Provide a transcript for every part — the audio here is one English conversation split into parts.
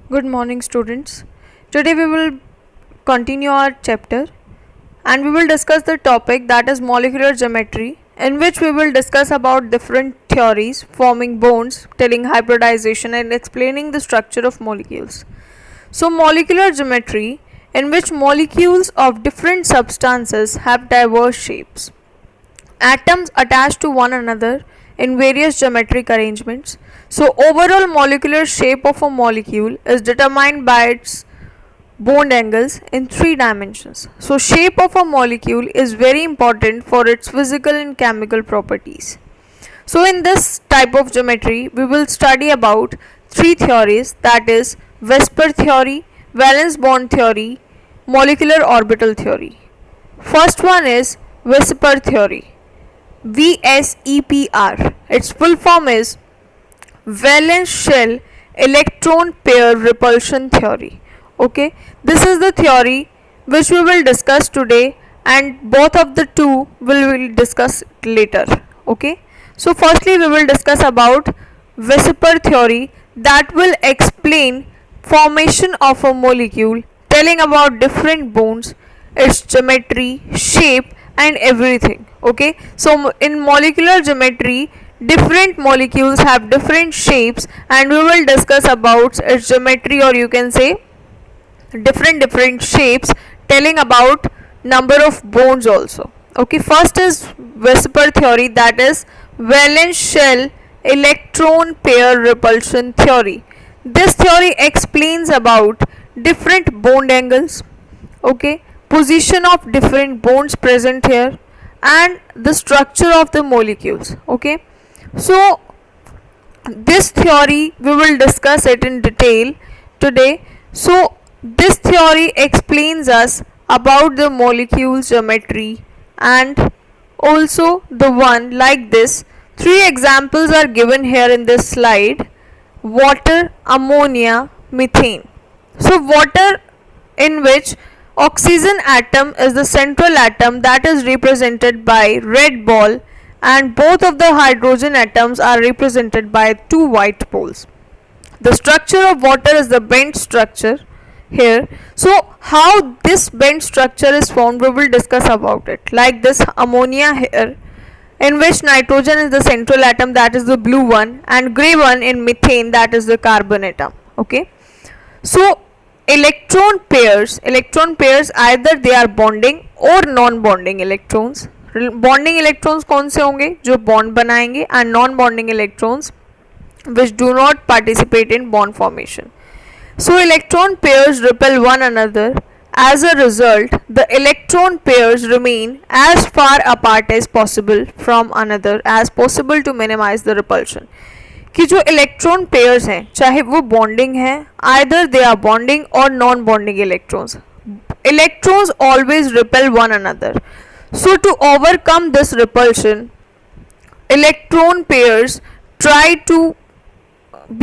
Good morning, students. Today we will continue our chapter and we will discuss the topic that is molecular geometry, in which we will discuss about different theories forming bonds, telling hybridization, and explaining the structure of molecules. So, molecular geometry, in which molecules of different substances have diverse shapes. Atoms attached to one another in various geometric arrangements. So, overall molecular shape of a molecule is determined by its bond angles in three dimensions. So, shape of a molecule is very important for its physical and chemical properties. So, in this type of geometry, we will study about three theories, that is VSEPR theory, valence bond theory, molecular orbital theory. First one is VSEPR theory. VSEPR. Its full form is valence shell electron pair repulsion theory. Okay, this is the theory which we will discuss today, and both of the two will discuss later. Okay, so firstly we will discuss about VSEPR theory, that will explain formation of a molecule, telling about different bonds, its geometry, shape, and everything. Okay, so in molecular geometry, different molecules have different shapes, and we will discuss about its geometry, or you can say different shapes, telling about number of bonds also. Okay, first is VSEPR theory, that is valence shell electron pair repulsion theory. This theory explains about different bond angles, okay, position of different bonds present here, and the structure of the molecules. Okay, so this theory we will discuss it in detail today. So this theory explains us about the molecules geometry, and also the one like this. Three examples are given here in this slide: water, ammonia, methane. So water, in which oxygen atom is the central atom, that is represented by red ball, and both of the hydrogen atoms are represented by two white poles. The structure of water is the bent structure here. So how this bent structure is formed, we will discuss about it. Like this ammonia here, in which nitrogen is the central atom, that is the blue one, and grey one in methane, that is the carbon atom. Okay, so electron pairs either they are bonding or non bonding electrons. Bonding electrons कौन से होंगे, जो bond बनाएंगे, and non bonding electrons which do not participate in bond formation. So electron pairs repel one another. As a result, the electron pairs remain as far apart as possible from another as possible to minimize the repulsion. कि जो electron pairs हैं, चाहे वो bonding है, either they are bonding or non bonding electrons, electrons always repel one another. So to overcome this repulsion, electron pairs try to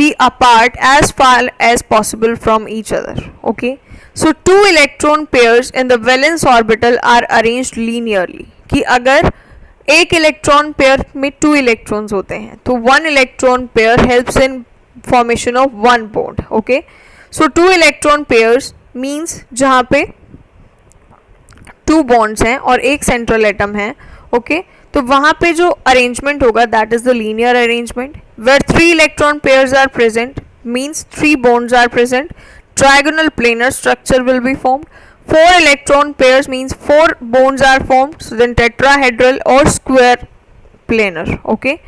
be apart as far as possible from each other. Okay, so two electron pairs in the valence orbital are arranged linearly. कि अगर एक electron pair में two electrons होते हैं, तो one electron pair helps in formation of one bond. Okay, so two electron pairs means जहाँ पे to bonds हैं और एक सेंट्रल एटम है. ओके, तो वहाँ पे जो अरेंजमेंट होगा, that is the linear arrangement, where three electron pairs are present means three bonds are present. Trigonal planar structure will be formed. Four electron pairs means four bonds are formed. So then tetrahedral or square planar. Okay.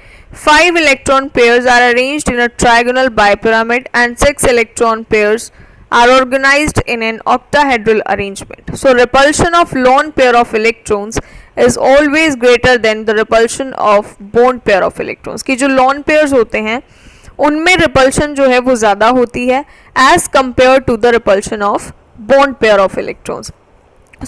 5 electron pairs are arranged in a trigonal bipyramid, and 6 electron pairs are organized in an octahedral arrangement. So repulsion of lone pair of electrons is always greater than the repulsion of bond pair of electrons. कि जो lone pairs होते हैं उनमें repulsion जो है वो ज़्यादा होती है as compare to the repulsion of bond pair of electrons.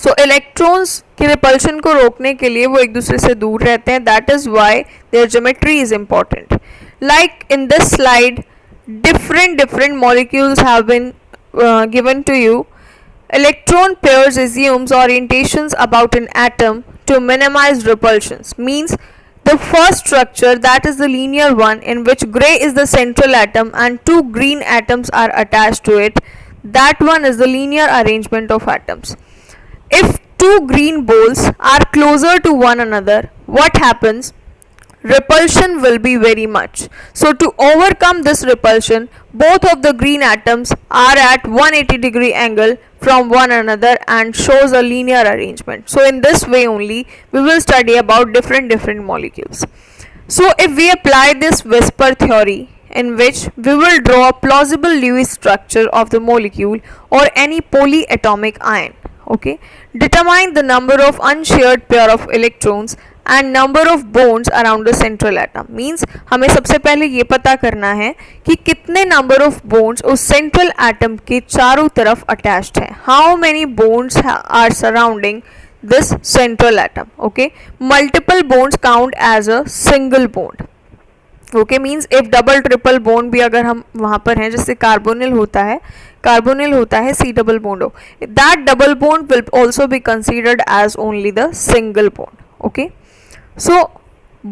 So electrons की रिपल्शन को रोकने के लिए वो एक दूसरे से दूर रहते हैं. That is why their geometry is important. Like in this slide different molecules have been given to you. Electron pairs assumes orientations about an atom to minimize repulsions. Means The first structure, that is the linear one, in which gray is the central atom and two green atoms are attached to it, that one is the linear arrangement of atoms. If two green balls are closer to one another, what happens? Repulsion will be very much. So to overcome this repulsion, both of the green atoms are at 180-degree angle from one another and shows a linear arrangement. So in this way only we will study about different molecules. So if we apply this whisper theory, in which we will draw a plausible Lewis structure of the molecule or any polyatomic ion, okay, determine the number of unshared pair of electrons and number of bonds around the central atom. Means हमें सबसे पहले ये पता करना है कि कितने number of bonds उस central atom के चारों तरफ attached है. How many bonds are surrounding this central atom? Okay, multiple bonds count as a single bond. Okay, means if double triple bond भी अगर हम वहाँ पर हैं, जैसे कार्बोनिल होता है सी डबल बॉन्ड हो, that double bond will also be considered as only the single bond. Okay, so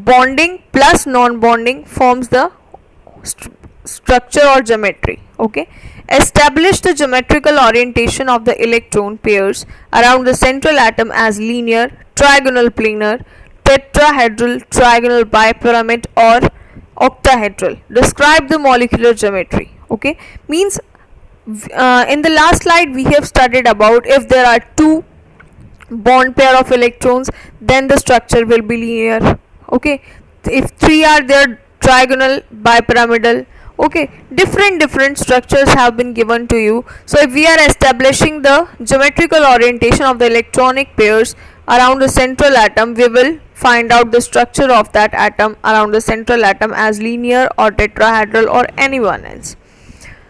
bonding plus non bonding forms the structure or geometry. Okay, establish the geometrical orientation of the electron pairs around the central atom as linear, trigonal, planar, tetrahedral, trigonal, bipyramid or octahedral. Describe the molecular geometry. Okay, means in the last slide we have studied about if there are two bond pair of electrons, then the structure will be linear. Okay, if three are there, trigonal, bipyramidal. Okay, different structures have been given to you. So if we are establishing the geometrical orientation of the electronic pairs around the central atom, we will find out the structure of that atom around the central atom as linear or tetrahedral or anyone else.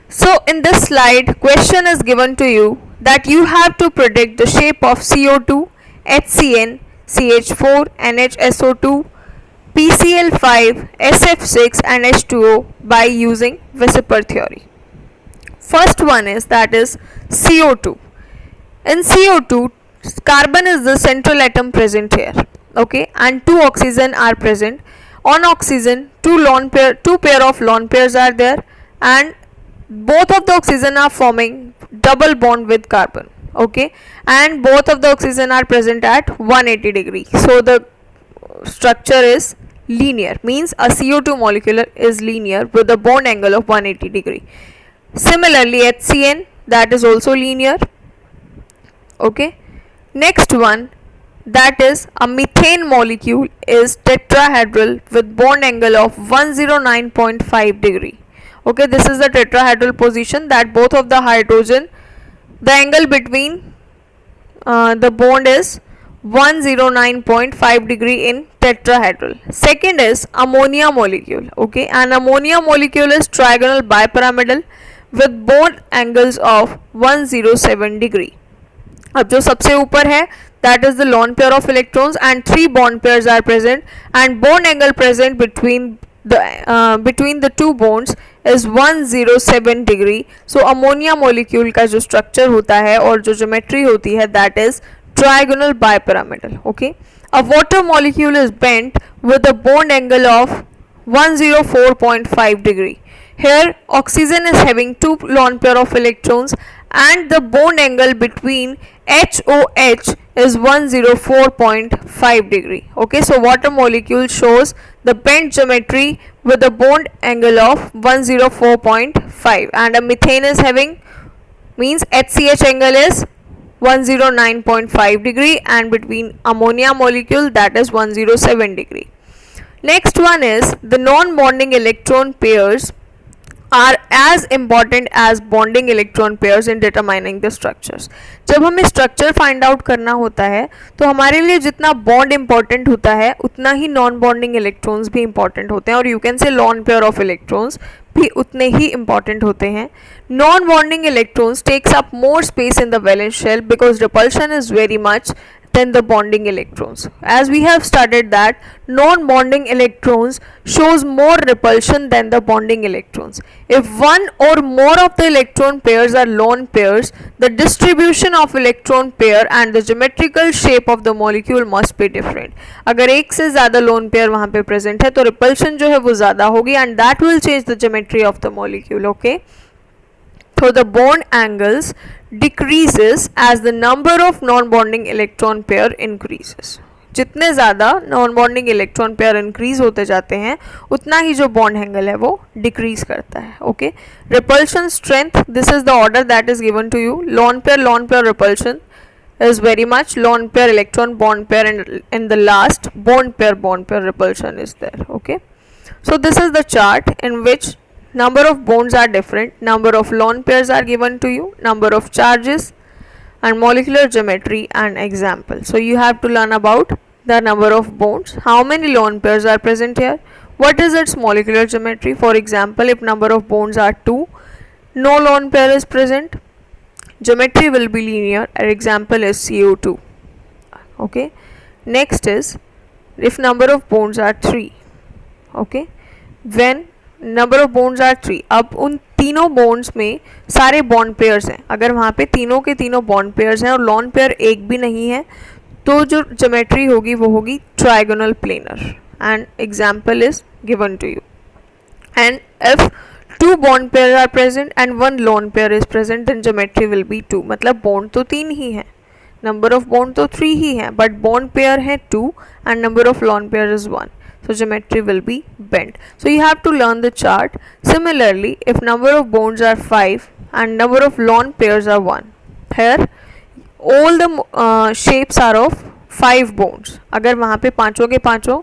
So in this slide, question is given to you that you have to predict the shape of CO2, HCN, CH4, NHSO2, PCl5, SF6 and H2O by using Whisper theory. First one is, that is CO2. In CO2, carbon is the central atom present here. Okay, and two oxygen are present. On oxygen, two pair of lone pairs are there, and both of the oxygen are forming double bond with carbon. Okay, and both of the oxygen are present at 180 degree. So the structure is linear, means a CO2 molecule is linear with a bond angle of 180 degree. Similarly, HCN, that is also linear. Okay, next one, that is a methane molecule, is tetrahedral with bond angle of 109.5 degree. Okay, this is the tetrahedral position, that both of the hydrogen, the angle between the bond is 109.5 degree in tetrahedral. Second is ammonia molecule. Okay, an ammonia molecule is trigonal bipyramidal with bond angles of 107 degree. अब जो सबसे ऊपर है, that is the lone pair of electrons and three bond pairs are present, and bond angle present between the two bonds is 107 degree. So ammonia molecule का जो structure होता है और जो geometry होती है, that is trigonal bipyramidal. Okay, a water molecule is bent with a bond angle of 104.5 degree. Here oxygen is having two lone pair of electrons and the bond angle between HOH is 104.5 degree. Okay, so water molecule shows the bent geometry with a bond angle of 104.5, and a methane is having, means HCH angle is 109.5 degree, and between ammonia molecule, that is 107 degree. Next one is the non-bonding electron pairs are as important as bonding electron pairs in determining the structures. जब हमें structure find out करना होता है, तो हमारे लिए जितना bond important होता है, उतना ही non-bonding electrons भी important होते हैं, और you can say lone pair of electrons भी उतने ही important होते हैं. Non-bonding electrons takes up more space in the valence shell because repulsion is very much. than the bonding electrons. As we have studied that non-bonding electrons shows more repulsion than the bonding electrons. If one or more of the electron pairs are lone pairs, the distribution of electron pair and the geometrical shape of the molecule must be different. अगर एक से ज़्यादा lone pair वहाँ पे present है तो repulsion जो है वो ज़्यादा होगी and that will change the geometry of the molecule. Okay. So the bond angles decreases as the number of non-bonding electron pair increases. जितने ज़्यादा non-bonding electron pair increase होते जाते हैं उतना ही जो bond angle है वो decrease करता है. Okay. Repulsion strength, this is the order that is given to you. Lone pair repulsion is very much lone pair electron bond pair, and in the last bond pair repulsion is there. Okay. So this is the chart in which number of bonds are different, number of lone pairs are given to you, number of charges and molecular geometry and example. So you have to learn about the number of bonds, how many lone pairs are present here, what is its molecular geometry. For example, if number of bonds are 2, no lone pair is present, geometry will be linear. An example is CO2. Okay. Next is if number of bonds are 3. Okay. When number of bonds are 3, अब उन तीनों bonds में सारे bond pairs हैं, अगर वहाँ पे तीनों के तीनों बॉन्ड पेयर्स हैं और लॉन पेयर एक भी नहीं है तो जो ज्योमेट्री होगी वो होगी trigonal planar. And example is given to you. And if 2 bond pair are present and 1 lone pair is present then geometry will be 2. मतलब बॉन्ड तो 3 ही है, नंबर ऑफ बॉन्ड तो 3 ही है, बट बॉन्ड पेयर है 2 and number of lawn pair is 1. So geometry will be bent. So you have to learn the chart. Similarly, if number of bonds are 5 and number of lone pairs are 1, here all the shapes are of 5 bonds. अगर वहाँ पे पांचों के पांचों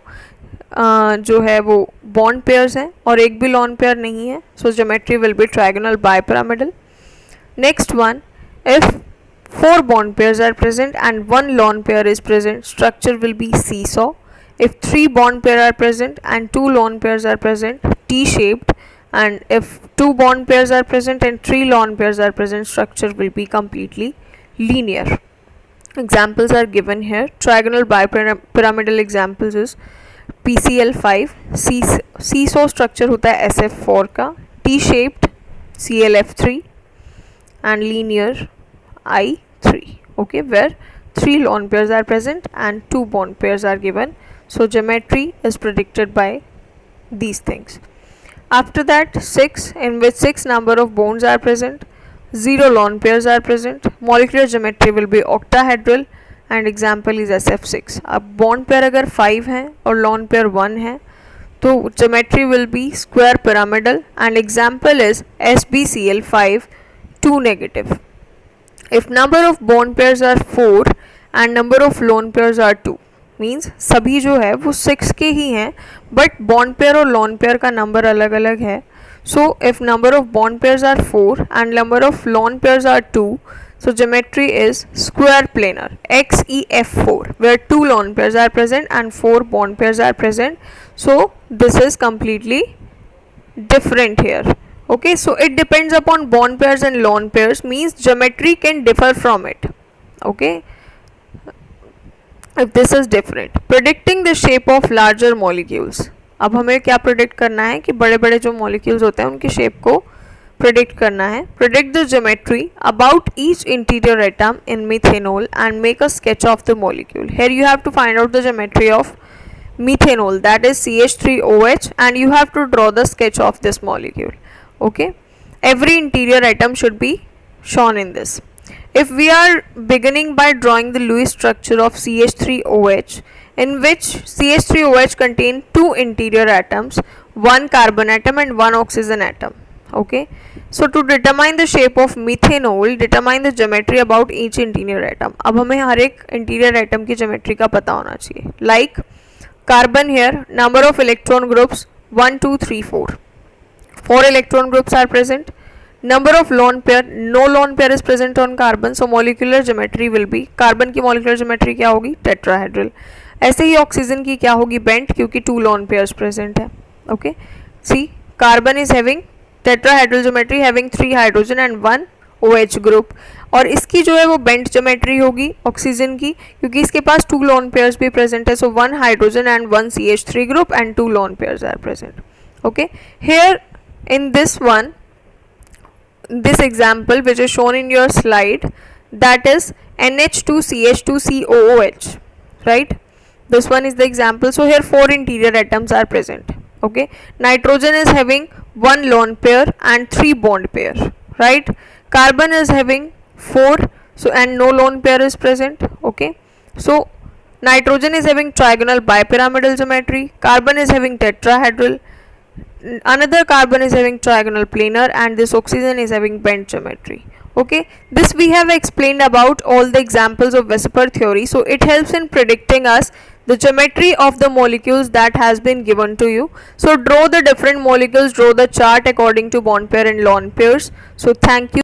जो है वो bond pairs हैं और एक भी lone pair नहीं है, so geometry will be trigonal bipyramidal. Next one, if 4 bond pairs are present and 1 lone pair is present, structure will be seesaw. If 3 bond pair are present and 2 lone pairs are present, T-shaped. And if 2 bond pairs are present and 3 lone pairs are present, structure will be completely linear. Examples are given here. Trigonal bipyramidal examples is PCl5, seesaw structure होता है SF4 का, T-shaped ClF3 and linear I3. Okay, where 3 lone pairs are present and 2 bond pairs are given. So geometry is predicted by these things. After that 6, in which 6 number of bonds are present, 0 lone pairs are present, molecular geometry will be octahedral and example is SF6. अब bond pair अगर 5 है और lone pair 1 है तो geometry will be square pyramidal and example is SbCl5 2 negative. If number of bond pairs are 4 and number of lone pairs are 2, मीन्स सभी जो है वो 6 के ही हैं बट बॉन्ड पेयर और लॉन पेयर का नंबर अलग अलग है. So if number of bond pairs are 4 and number of lone pairs are 2, so geometry is square planar XeF4 where 2 lone pairs are present and 4 bond pairs are present. So this is completely different here. Okay, so it depends upon bond pairs and lone pairs, means geometry can differ from it. Okay, if this is different. Predicting the shape of larger molecules. अब हमें क्या predict करना है कि बड़े बड़े जो molecules होते हैं उनकी शेप को प्रिडिक्ट करना है. Predict the geometry about each interior atom in methanol and make a sketch of the molecule. Here you have to find out the geometry of methanol, that is CH3OH, and you have to draw the sketch of this molecule. Okay, every interior atom should be shown in this. If we are beginning by drawing the Lewis structure of CH3OH, in which CH3OH contain 2 interior atoms, 1 carbon atom and 1 oxygen atom. Okay, so to determine the shape of methanol, determine the geometry about each interior atom. अब हमें हर एक interior atom की geometry का पता होना चाहिए. Like carbon here, number of electron groups 1, 2, 3, 4. 4 electron groups are present. Number of lone pair, no lone pair is present on carbon, so molecular geometry will be, carbon की molecular geometry क्या होगी, tetrahedral. ऐसे ही oxygen की क्या होगी, bent, क्योंकि 2 lone pairs present है. Okay, see, carbon is having tetrahedral geometry having 3 hydrogen and 1 OH group, और इसकी जो है वो बेंट ज्योमेट्री होगी ऑक्सीजन की, क्योंकि इसके पास 2 लोन पेयर्स भी प्रेजेंट है. So 1 hydrogen and 1 CH3 group and 2 lone pairs are present. Okay, here in this one, this example which is shown in your slide, that is NH2CH2COOH, right? This one is the example. So here 4 interior atoms are present. Okay, nitrogen is having 1 lone pair and 3 bond pair, right? Carbon is having 4, so and no lone pair is present. Okay, so nitrogen is having trigonal bipyramidal geometry, carbon is having tetrahedral, another carbon is having trigonal planar, and this oxygen is having bent geometry. Okay, this we have explained about all the examples of Vesper theory, so it helps in predicting us the geometry of the molecules that has been given to you. So draw the different molecules, draw the chart according to bond pair and lone pairs. So thank you.